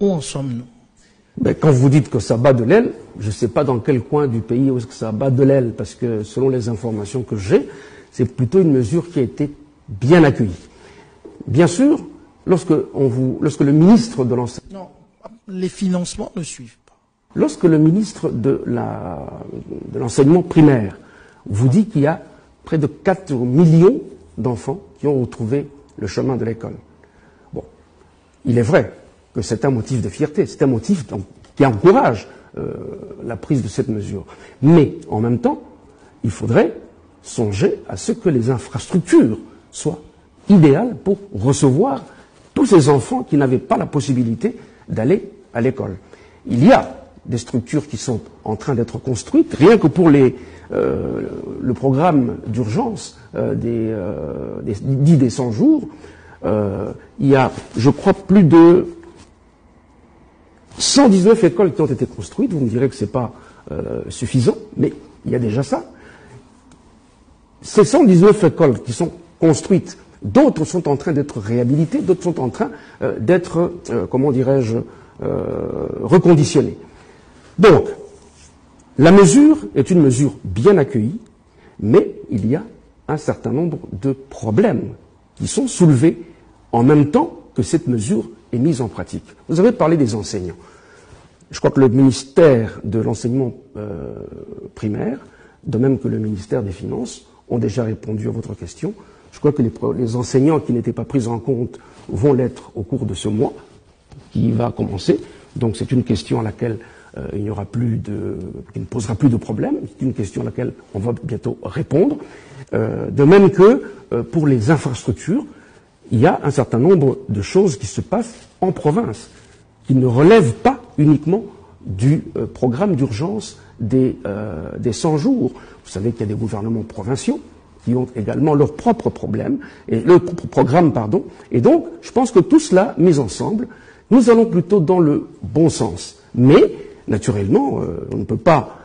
Où en sommes-nous? Ben, quand vous dites que ça bat de l'aile, je ne sais pas dans quel coin du pays où est-ce que ça bat de l'aile, parce que selon les informations que j'ai, c'est plutôt une mesure qui a été bien accueillie. Bien sûr, lorsque le ministre de l'enseignement... Non, les financements ne suivent pas. Lorsque le ministre de l'enseignement primaire vous dit qu'il y a près de 4 millions d'enfants qui ont retrouvé le chemin de l'école, bon, il est vrai que c'est un motif de fierté, c'est un motif qui encourage la prise de cette mesure. Mais, en même temps, il faudrait songer à ce que les infrastructures soient idéales pour recevoir tous ces enfants qui n'avaient pas la possibilité d'aller à l'école. Il y a des structures qui sont en train d'être construites, rien que pour le programme d'urgence des 100 jours, il y a, je crois, plus de 119 écoles qui ont été construites. Vous me direz que ce n'est pas suffisant, mais il y a déjà ça. Ces 119 écoles qui sont construites, d'autres sont en train d'être réhabilitées, d'autres sont en train d'être, comment dirais-je, reconditionnées. Donc, la mesure est une mesure bien accueillie, mais il y a un certain nombre de problèmes qui sont soulevés en même temps que cette mesure est mise en pratique. Vous avez parlé des enseignants. Je crois que le ministère de l'enseignement primaire, de même que le ministère des Finances, ont déjà répondu à votre question. Je crois que les enseignants qui n'étaient pas pris en compte vont l'être au cours de ce mois qui va commencer. Donc c'est une question à laquelle qui ne posera plus de problème. C'est une question à laquelle on va bientôt répondre. De même que pour les infrastructures, il y a un certain nombre de choses qui se passent en province, qui ne relèvent pas uniquement du programme d'urgence des 100 jours. Vous savez qu'il y a des gouvernements provinciaux qui ont également leurs propres problèmes, et leurs propres programmes, pardon. Et donc, je pense que tout cela, mis ensemble, nous allons plutôt dans le bon sens. Mais, naturellement, on ne peut pas